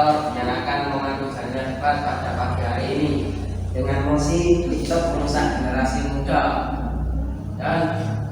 moderator menyalakan memandu jalan debat pada pagi hari ini dengan mosi TikTok merusak generasi muda. Dan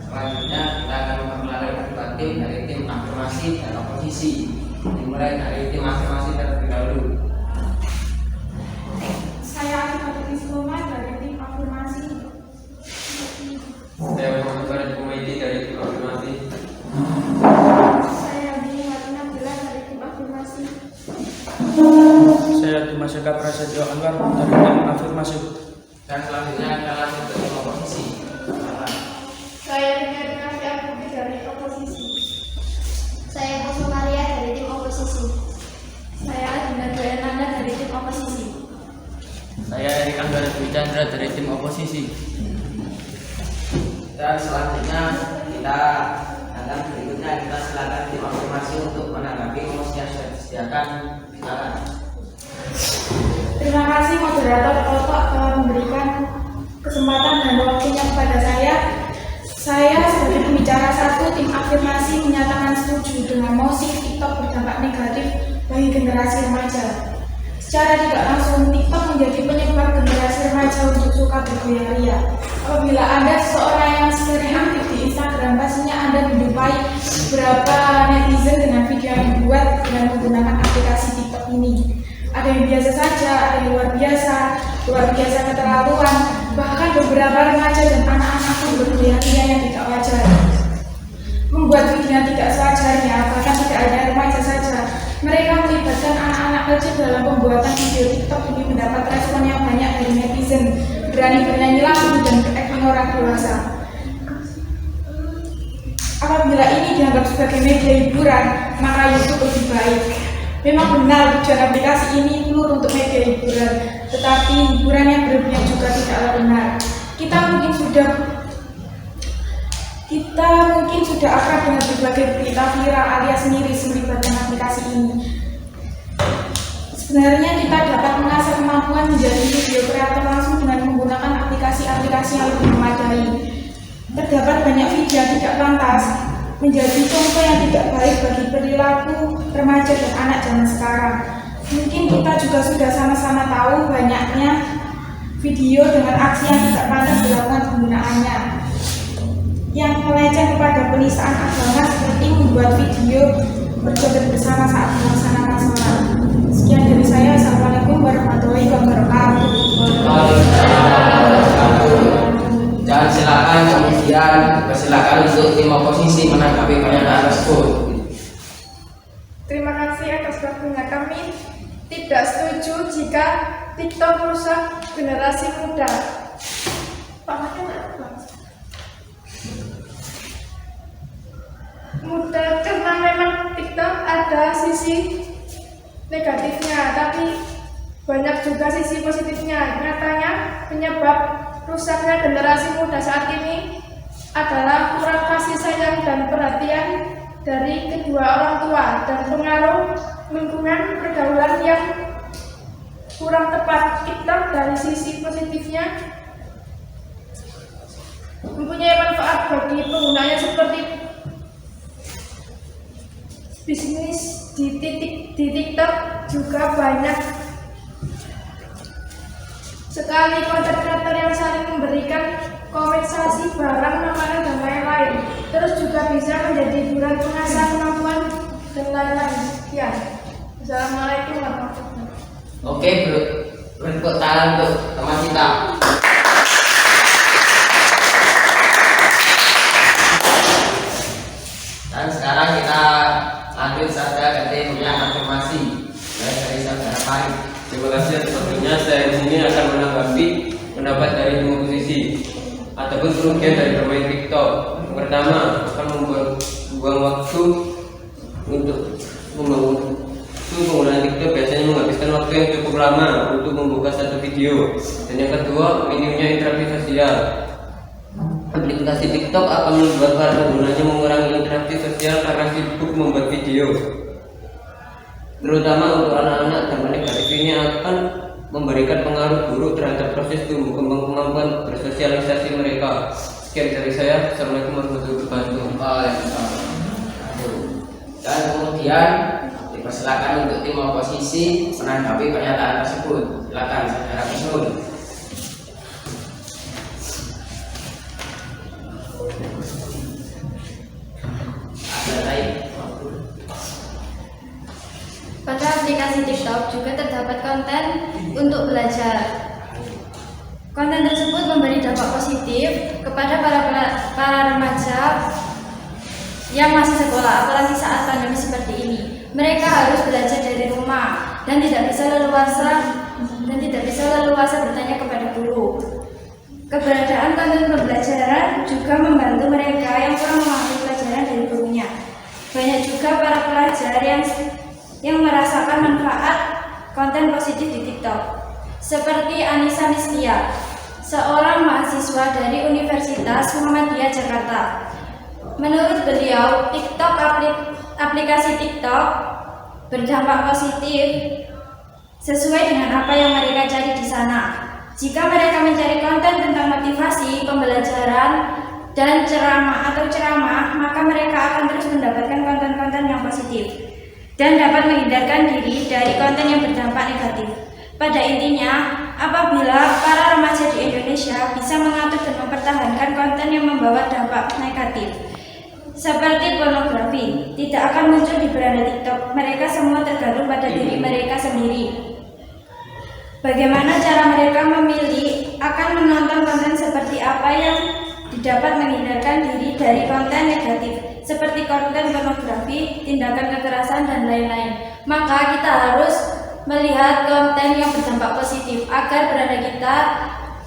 selanjutnya kita akan memperkenalkan kedua tim dari tim afirmasi dan oposisi. Dimulai dari tim afirmasi terlebih dahulu. Saya Adipati Isloma dari tim afirmasi. Saya Muhammad Komedi dari tim afirmasi. Saya Dini Marina Bila dari tim afirmasi. Saya Dimas Eka Prasetyo Anwar dari tim afirmasi. Dan selanjutnya kita lanjut ke tim oposisi. Saya Dini Arnasya Putri dari oposisi. Saya Koso Maria dari tim oposisi. Saya Adina Dwi Nanda dari tim oposisi. Saya Erik Anggara Dwi Chandra dari tim oposisi. Dan selanjutnya kita berikutnya kita silakan tim afirmasi untuk menanggapi mosi yang sudah disediakan. Silakan. Terima kasih moderator Toto telah memberikan kesempatan dan waktunya kepada saya. Saya sebagai pembicara satu tim afirmasi menyatakan setuju dengan mosi TikTok berdampak negatif bagi generasi remaja. Secara tidak langsung, TikTok menjadi penyebab generasi remaja untuk suka bergoyah-ria. Apabila Anda seseorang yang sering aktif di Instagram, pastinya Anda menjumpai beberapa netizen dengan video yang dibuat dengan menggunakan aplikasi TikTok ini. Ada yang biasa saja, ada yang luar biasa keterlaluan, bahkan beberapa remaja dan anak-anak pun bergoyah-ria yang tidak wajar. Membuat video yang tidak sewajarnya, bahkan tidak hanya remaja saja, mereka melibatkan anak-anak kecil dalam pembuatan video TikTok ini mendapat respon yang banyak dari netizen, berani bernyanyi lagu dan berakting orang dewasa. Apabila ini dianggap sebagai media hiburan, maka YouTube lebih baik. Memang benar tujuan aplikasi ini pure untuk media hiburan, tetapi hiburan yang berlebihan juga tidaklah benar. Kita mungkin sudah akrab dengan berbagai berita viral alias miris melibatkan aplikasi ini. Sebenarnya kita dapat mengasah kemampuan menjadi video kreator langsung dengan menggunakan aplikasi-aplikasi yang lebih memadai. Terdapat banyak video yang tidak pantas, menjadi contoh yang tidak baik bagi perilaku remaja dan anak zaman sekarang. Mungkin kita juga sudah sama-sama tahu banyaknya video dengan aksi yang tidak pantas dilakukan penggunaannya, yang meleceh kepada penistaan agama seperti membuat video berjoget bersama saat melaksanakan sholat. Sekian dari saya. Assalamualaikum warahmatullahi wabarakatuh. Dan silakan kemudian silakan untuk tim oposisi menanggapi pernyataan tersebut. Terima kasih atas waktunya. Kami tidak setuju jika TikTok merusak generasi muda. Muda karena memang TikTok ada sisi negatifnya, tapi banyak juga sisi positifnya. Nyatanya penyebab rusaknya generasi muda saat ini adalah kurang kasih sayang dan perhatian dari kedua orang tua dan pengaruh lingkungan pergaulan yang kurang tepat. TikTok dari sisi positifnya mempunyai manfaat bagi penggunanya seperti bisnis di TikTok juga banyak sekali konten kreator yang saling memberikan kompensasi barang, makanan dan lain-lain. Terus juga bisa menjadi hiburan pengasah kemampuan dan lain-lain. Sekian. Assalamualaikum warahmatullahi wabarakatuh. Oke, berikut tangan untuk teman kita. Dan sekarang kita lanjut saja ke timnya afirmasi dari saudara Farid. Terima kasih atas waktunya. Saya di sini akan menanggapi pendapat dari tim oposisi ataupun kerugian dari bermain TikTok. Yang pertama, akan membuang waktu untuk penggunaan TikTok biasanya menghabiskan waktu yang cukup lama untuk membuka satu video. Dan yang kedua, minimnya interaksi sosial. Aplikasi TikTok akan membuat para penggunanya mengurangi interaksi sosial karena sibuk membuat video. Terutama untuk anak-anak, dampak negatif ini akan memberikan pengaruh buruk terhadap proses tumbuh kembang kemampuan bersosialisasi mereka. Sekian dari saya. Assalamualaikum warahmatullahi wabarakatuh. Dan kemudian kita Persilakan untuk tim oposisi menanggapi pernyataan tersebut. Silakan saudara Kisnul. Ada lain? Pada aplikasi TikTok juga terdapat konten untuk belajar. Konten tersebut memberi dampak positif kepada para remaja yang masih sekolah, apalagi saat pandemi seperti ini. Mereka harus belajar dari rumah dan tidak bisa leluasa bertanya kepada guru. Keberadaan konten pembelajaran juga membantu mereka yang kurang memahami pelajaran dari gurunya. Banyak juga para pelajar yang merasakan manfaat konten positif di TikTok, seperti Anissa Mislia, seorang mahasiswa dari Universitas Muhammadiyah Jakarta. Menurut beliau, aplikasi TikTok berdampak positif sesuai dengan apa yang mereka cari di sana. Jika mereka mencari konten tentang motivasi, pembelajaran, dan ceramah, maka mereka akan terus mendapatkan konten-konten yang positif dan dapat menghindarkan diri dari konten yang berdampak negatif. Pada intinya, apabila para remaja di Indonesia bisa mengatur dan mempertahankan konten yang membawa dampak negatif, seperti pornografi, tidak akan muncul di beranda TikTok. Mereka semua tergantung pada diri mereka sendiri. Bagaimana cara mereka memilih akan menonton konten seperti apa yang didapat menghindarkan diri dari konten negatif, seperti konten pornografi, tindakan kekerasan, dan lain-lain. Maka kita harus melihat konten yang berdampak positif agar beranda kita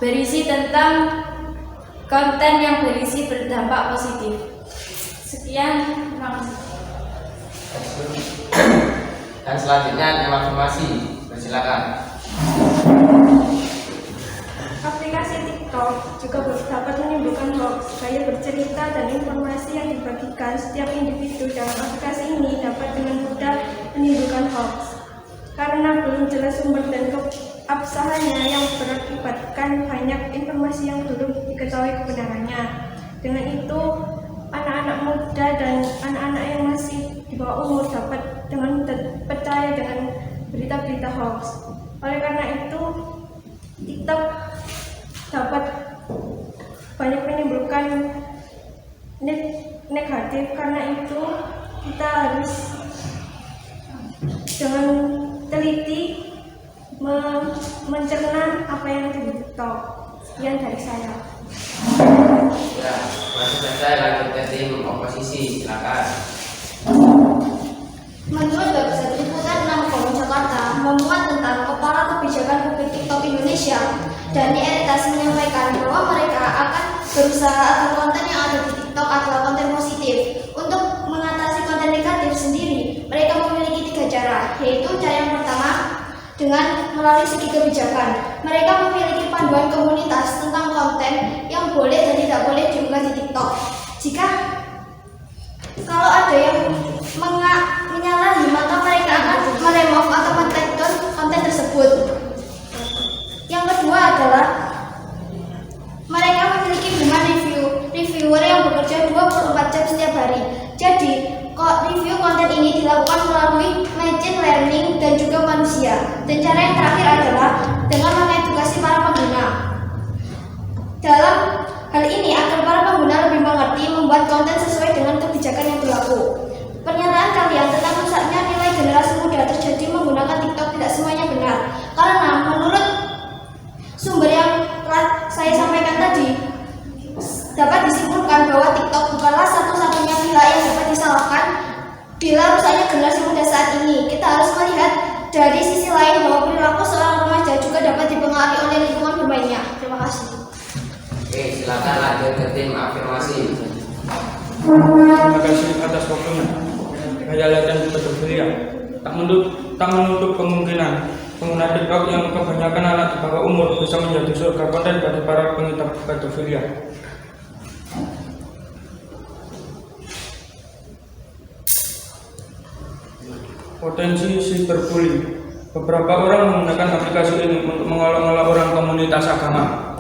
berisi tentang konten yang berisi berdampak positif. Sekian, terima kasih. Dan selanjutnya evaluasi. Silakan. Aplikasi TikTok juga dapat menimbulkan hoax, gaya bercerita dan informasi yang dibagikan setiap individu dalam aplikasi ini dapat dengan mudah menimbulkan hoax. Karena belum jelas sumber dan keabsahannya yang berakibatkan banyak informasi yang belum diketahui kebenarannya. Dengan itu, anak-anak muda dan anak-anak yang masih di bawah umur dapat dengan mudah percaya dengan berita-berita hoax. Oleh karena itu, TikTok dapat banyak menimbulkan negatif. Karena itu, kita harus dengan teliti mencerna apa yang ada di TikTok. Sekian dari saya. Ya, masih saja lanjut ke tim oposisi. Silakan. Menurut website Liputan 6 Jakarta memuat tentang Kepala Kebijakan Publik TikTok Indonesia, Dani Eritas menyampaikan bahwa mereka akan berusaha agar konten yang ada di TikTok adalah konten positif. Untuk mengatasi konten negatif sendiri, mereka memiliki 3 cara, yaitu cara yang pertama dengan melalui segi kebijakan. Mereka memiliki panduan komunitas tentang konten yang boleh dan tidak boleh diunggah di TikTok. Jika kalau ada yang menyalahi, maka mereka akan meremove atau men-take down konten tersebut. Yang kedua adalah mereka memiliki human reviewer yang bekerja 24 jam setiap hari. Jadi, review konten ini dilakukan melalui machine learning dan juga manusia. Dan cara yang terakhir adalah dengan mengedukasi para pengguna. Dalam hal ini agar para pengguna lebih mengerti membuat konten sesuai dengan kebijakan yang berlaku. Pernyataan kalian tentang rusaknya nilai generasi muda terjadi menggunakan TikTok tidak semuanya benar. Karena menurut sumber yang telah saya sampaikan tadi, dapat disimpulkan bahwa TikTok bukanlah satu-satunya pihak yang dapat disalahkan bila rusaknya generasi muda saat ini. Kita harus melihat dari sisi lain bahwa perilaku seorang remaja juga dapat dipengaruhi oleh lingkungan bermainnya. Terima kasih. Oke, silakan lanjut ke tim afirmasi. Terima kasih atas waktunya. Saya latihan pedofilia. Tak menutup kemungkinan pengguna TikTok yang kebanyakan anak di bawah umur bisa menjadi surga konten bagi para pengidap pedofilia. Potensi cyberbullying. Beberapa orang menggunakan aplikasi ini untuk mengolok-olok orang komunitas agama.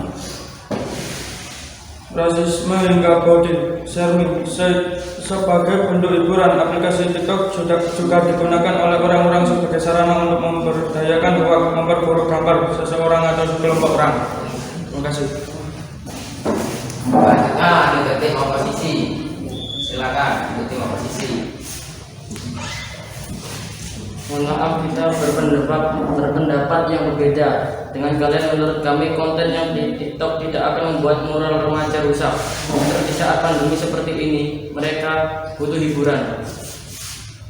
rasisme hingga body shaming. Sebagai bentuk hiburan, aplikasi TikTok juga digunakan oleh orang-orang sebagai sarana untuk memberdayakan atau memperburuk gambar seseorang atau sekelompok orang. Terima kasih. Selanjutnya untuk tim oposisi. Silakan untuk tim oposisi. Mohon maaf, kita berpendapat yang berbeda dengan kalian. Menurut kami, konten yang di TikTok tidak akan membuat moral remaja rusak. Di saat pandemi seperti ini, mereka butuh hiburan.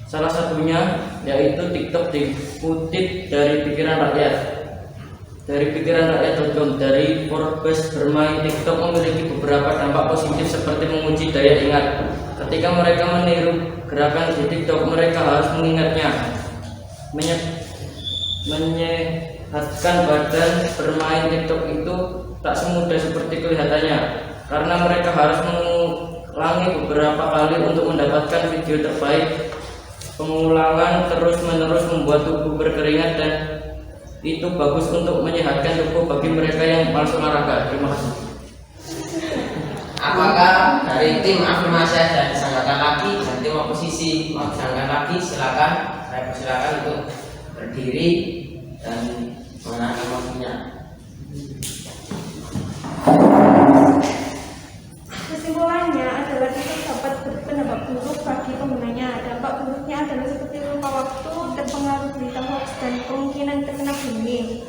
Salah satunya yaitu TikTok dikutip dari pikiran rakyat. Dari pikiran rakyat.com, dari Forbes, bermain TikTok memiliki beberapa dampak positif seperti menguji daya ingat. Ketika mereka meniru gerakan di TikTok, mereka harus mengingatnya. Menyehatkan badan. Bermain TikTok itu tak semudah seperti kelihatannya, karena mereka harus mengulangi beberapa kali untuk mendapatkan video terbaik. Pengulangan terus-menerus membuat tubuh berkeringat dan itu bagus untuk menyehatkan tubuh bagi mereka yang malas olahraga. Terima kasih. Apakah dari tim afirmasi dan disanggakan lagi dan tim oposisi mau disanggakan lagi? Silakan, saya persilakan untuk berdiri dan mengenai mosinya. Kesimpulannya adalah itu dapat berdampak buruk bagi penggunanya. Dampak buruknya adalah seperti lupa waktu, terpengaruh berita hoax, dan kemungkinan terkena bullying.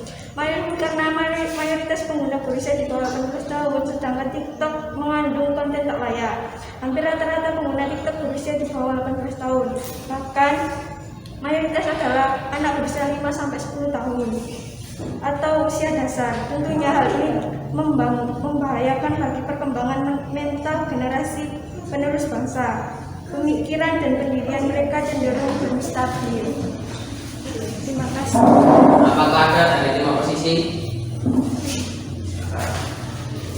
Karena mayoritas pengguna berusia di bawah 18 tahun, sedangkan TikTok mengandung konten tak layak. Hampir rata-rata pengguna TikTok berusia di bawah 18 tahun. Bahkan mayoritas adalah anak berusia 5-10 tahun atau usia dasar. Tentunya hal ini membahayakan bagi perkembangan mental generasi penerus bangsa. Pemikiran dan pendirian mereka cenderung belum stabil. Terima kasih. Apakah ada dari tim oposisi?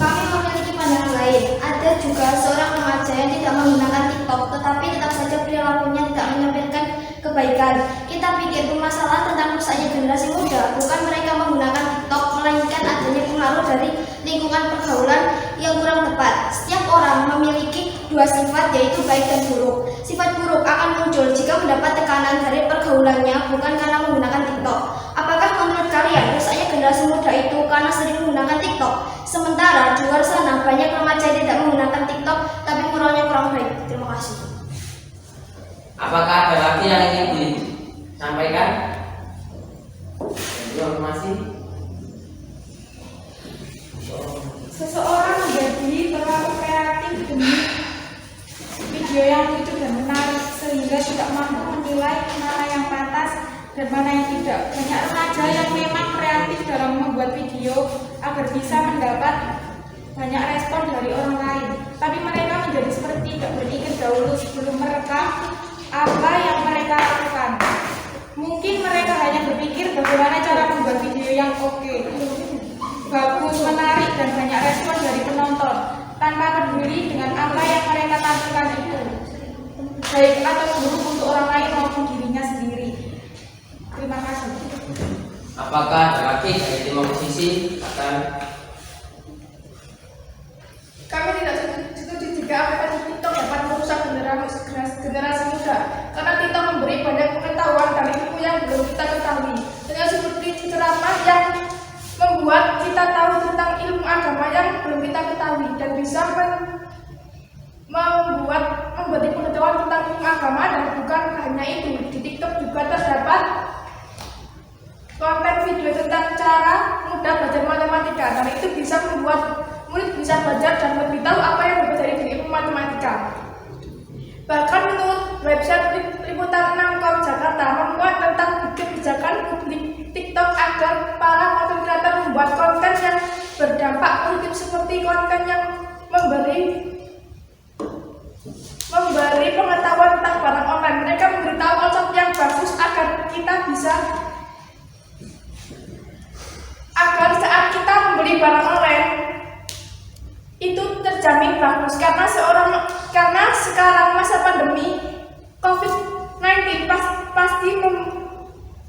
Kami memiliki pandangan lain. Ada juga seorang remaja yang tidak menggunakan TikTok, tetapi tetap saja perilakunya tidak menyampaikan kebaikan. Kita pikir permasalahan tentang rusaknya generasi muda bukan mereka menggunakan TikTok, melainkan adanya pengaruh dari lingkungan pergaulan yang kurang tepat. Setiap orang memiliki dua sifat, yaitu baik dan buruk. Sifat buruk akan muncul jika mendapat tekanan dari pergaulannya, bukan karena menggunakan TikTok. Apakah menurut kalian rusaknya generasi muda itu karena sering menggunakan TikTok? Sementara di luar sana banyak remaja yang tidak menggunakan TikTok tapi moralnya kurang baik. Terima kasih. Apakah ada lagi yang ingin disampaikan? Informasi? Seseorang menjadi terlalu kreatif demi video yang lucu dan menarik sehingga tidak mampu menilai mana yang pantas dan mana yang tidak. Banyak remaja yang memang kreatif dalam membuat video agar bisa mendapat banyak respon dari orang lain, tapi mereka menjadi seperti tidak berpikir dahulu sebelum merekam apa yang mereka lakukan. Mungkin mereka hanya berpikir bagaimana cara membuat video yang oke, bagus, menarik, dan banyak respon dari penonton, tanpa peduli dengan apa yang mereka tampilkan itu, baik atau buruk untuk orang lain maupun dirinya sendiri. Terima kasih. Apakah ada lagi dari tim oposisi? Akan Kami tidak setuju jika aplikasi TikTok dapat merusak generasi muda, karena TikTok memberi banyak pengetahuan dan ilmu yang belum kita ketahui, dengan seperti ceramah yang membuat kita tahu tentang ilmu agama yang belum kita ketahui, dan bisa memberi pengetahuan tentang ilmu agama. Dan bukan hanya itu, di TikTok juga terdapat konten video tentang cara mudah belajar matematika, dan itu bisa membuat murid bisa belajar dan lebih tahu apa yang dipelajari di ilmu matematika. Bahkan menurut website Liputan6.com Jakarta memuat tentang kebijakan publik TikTok agar para konten kreator membuat konten yang berdampak positif, seperti konten yang memberi pengetahuan tentang barang online. Mereka memberitahu konsep yang bagus agar saat kita membeli barang online itu terjamin bagus, karena sekarang masa pandemi COVID-19 pasti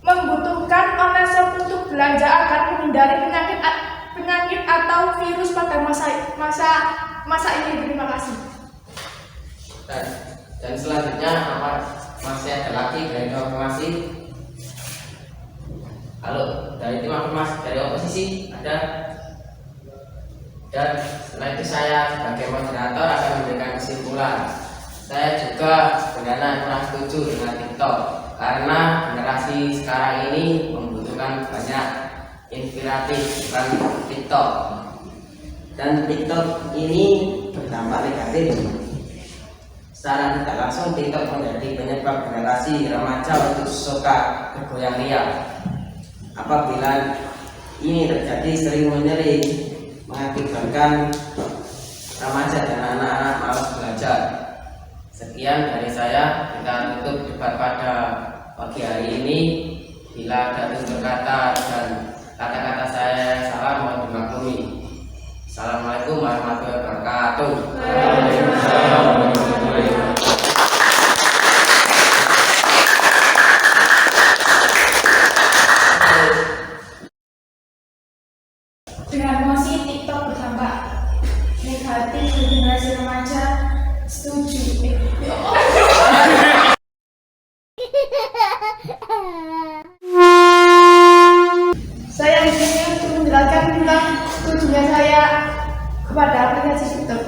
membutuhkan online shop untuk belanja agar menghindari penyakit atau virus pada masa masa ini. Terima kasih. Dan selanjutnya apa masih ada lagi dari informasi? Halo, dari tim afirmasi dari oposisi ada. Dan setelah itu saya sebagai moderator akan memberikan kesimpulan. Saya juga sebenarnya kurang setuju dengan TikTok karena generasi sekarang ini membutuhkan banyak inspiratif bukan TikTok. Dan TikTok ini berdampak negatif. Secara tidak langsung TikTok menjadi penyebab generasi remaja untuk suka bergoyang riang. Apabila ini terjadi sering menyering mengakibatkan remaja dan anak-anak malas belajar. Sekian dari saya, kita tutup debat pada pagi hari ini. Bila ada tutur kata dan kata-kata saya salah mohon dimaklumi. Assalamualaikum warahmatullahi wabarakatuh. Dengan mosi TikTok berdampak negatif di generasi remaja, setuju. Saya di sini untuk menjelaskan tentang setujunya saya kepada aplikasi TikTok.